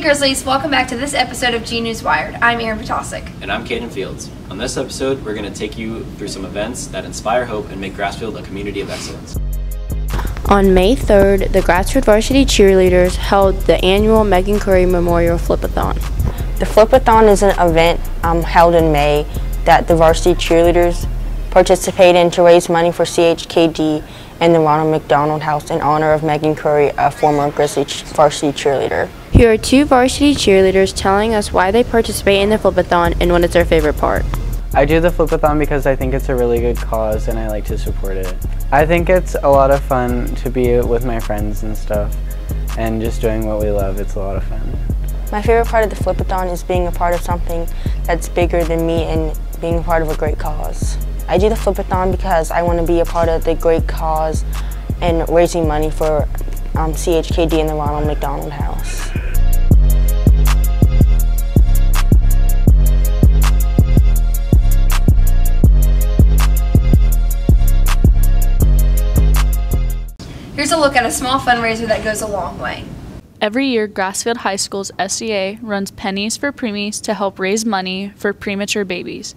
Grizzlies, welcome back to this episode of GNEWS Wired. I'm Aaron Vitosic. And I'm Caden Fields. On this episode, we're going to take you through some events that inspire hope and make Grassfield a community of excellence. On May 3rd, the Grassfield Varsity Cheerleaders held the annual Megan Curry Memorial Flipathon. The Flipathon is an event held in May that the varsity cheerleaders participate in to raise money for CHKD and the Ronald McDonald House in honor of Megan Curry, a former Grizzly varsity cheerleader. Here are two varsity cheerleaders telling us why they participate in the Flipathon and what is their favorite part. I do the Flipathon because I think it's a really good cause and I like to support it. I think it's a lot of fun to be with my friends and stuff and just doing what we love. It's a lot of fun. My favorite part of the Flipathon is being a part of something that's bigger than me and being a part of a great cause. I do the Flipathon because I want to be a part of the great cause and raising money for CHKD and the Ronald McDonald House. Here's a look at a small fundraiser that goes a long way. Every year, Grassfield High School's SEA runs Pennies for Preemies to help raise money for premature babies.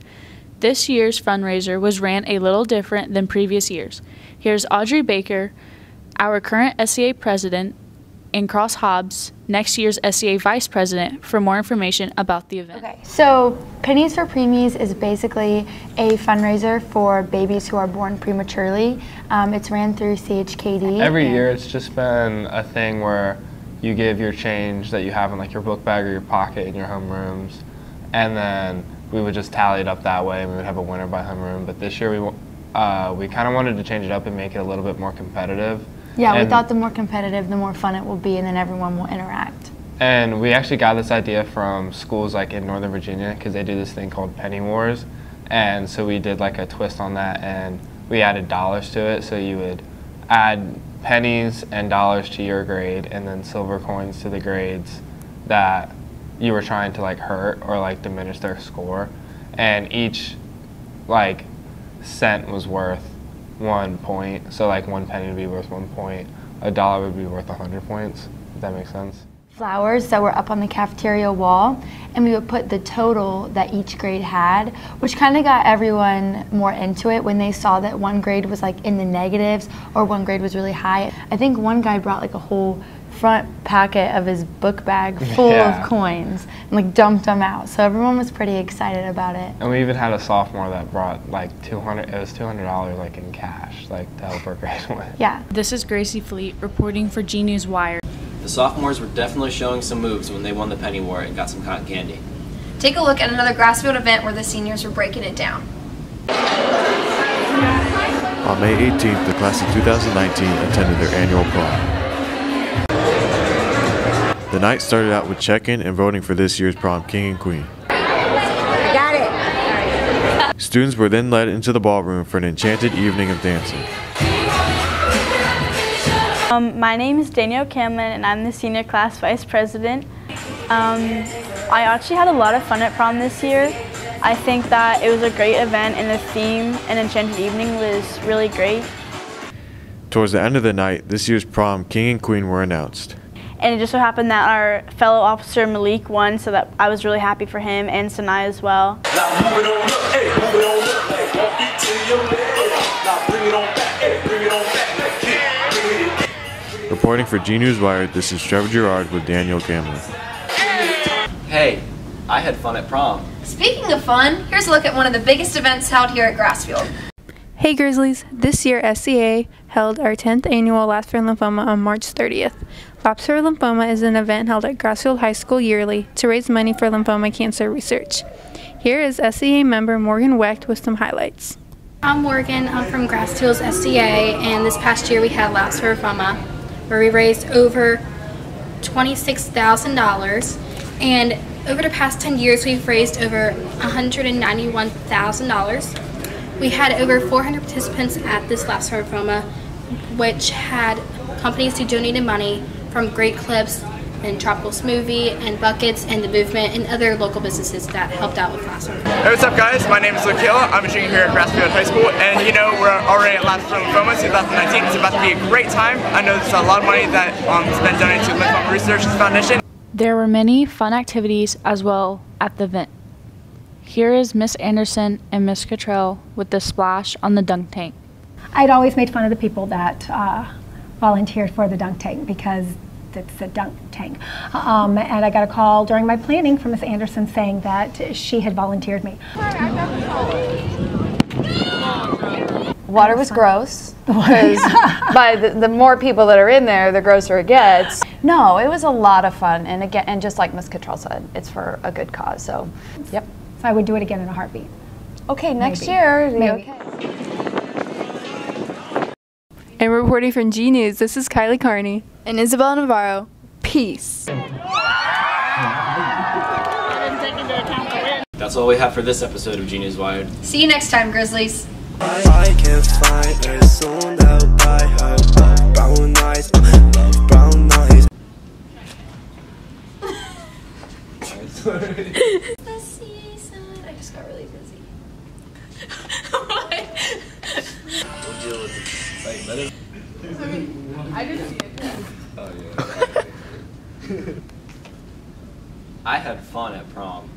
This year's fundraiser was ran a little different than previous years. Here's Audrey Baker, our current SEA president, and Cross Hobbs, next year's SEA vice president, for more information about the event. Okay, so Pennies for Preemies is basically a fundraiser for babies who are born prematurely. It's ran through CHKD. Every year it's just been a thing where you give your change that you have in like your book bag or your pocket in your homerooms, and then we would just tally it up that way and we would have a winner by homeroom. But this year we kind of wanted to change it up and make it a little bit more competitive. Yeah, we thought the more competitive, the more fun it will be, and then everyone will interact. And we actually got this idea from schools like in Northern Virginia because they do this thing called Penny Wars. And so we did like a twist on that and we added dollars to it. So you would add pennies and dollars to your grade and then silver coins to the grades that you were trying to like hurt or like diminish their score. And each like cent was worth 1 point. So like 1 penny would be worth 1 point. $1 would be worth 100 points. If that makes sense. Flowers that were up on the cafeteria wall, and we would put the total that each grade had, which kind of got everyone more into it when they saw that one grade was like in the negatives or one grade was really high. I think one guy brought like a whole front packet of his book bag full of coins and like dumped them out. So everyone was pretty excited about it. And we even had a sophomore that brought like $200 like in cash, like to help her grade with. Yeah. This is Gracie Fleet reporting for GNEWS Wired. The sophomores were definitely showing some moves when they won the Penny War and got some cotton candy. Take a look at another Grassfield event where the seniors were breaking it down. On May 18th, the class of 2019 attended their annual prom. The night started out with check-in and voting for this year's prom king and queen. I got it! Students were then led into the ballroom for an enchanted evening of dancing. My name is Danielle Camlin and I'm the senior class vice president. I actually had a lot of fun at prom this year. I think that it was a great event and the theme and Enchanted Evening was really great. Towards the end of the night, this year's prom king and queen were announced. And it just so happened that our fellow officer Malik won, so that I was really happy for him and Sanai as well. Reporting for GNEWS Wired, this is Trevor Girard with Daniel Cameron. Hey, I had fun at prom. Speaking of fun, here's a look at one of the biggest events held here at Grassfield. Hey Grizzlies, this year SEA held our 10th annual Labs for Lymphoma on March 30th. Labs for Lymphoma is an event held at Grassfield High School yearly to raise money for lymphoma cancer research. Here is SEA member Morgan Wecht with some highlights. I'm Morgan, I'm from Grassfield's SEA, and this past year we had Labs for Lymphoma, where we raised over $26,000, and over the past 10 years we've raised over $191,000. We had over 400 participants at this Labs for Lymphoma, which had companies who donated money from Great Clips and Tropical Smoothie and Buckets and The Movement and other local businesses that helped out with Labs for Lymphoma. Hey, what's up guys? My name is Lakila. I'm a junior here at Grassfield High School, and you know we're already at Labs for Lymphoma 2019. It's about to be a great time. I know there's a lot of money that has been donated to the Lymphoma Research Foundation. There were many fun activities as well at the event. Here is Miss Anderson and Miss Cottrell with the splash on the dunk tank. I'd always made fun of the people that volunteered for the dunk tank because it's a dunk tank. And I got a call during my planning from Miss Anderson saying that she had volunteered me. Water was gross, because by the more people that are in there, the grosser it gets. No, it was a lot of fun, and again, and just like Ms. Cottrell said, it's for a good cause, so, yep. So I would do it again in a heartbeat. Okay, next Maybe. year, Maybe. okay. And reporting from GNEWS, this is Kylie Carney. And Isabel Navarro. Peace. That's all we have for this episode of Genius Wired. See you next time, Grizzlies. I can find her soon out by her love brown eyes, love brown eyes. The season. I just got really busy. What? We'll deal with it. Like, let it. I didn't see it. Oh yeah. I had fun at prom.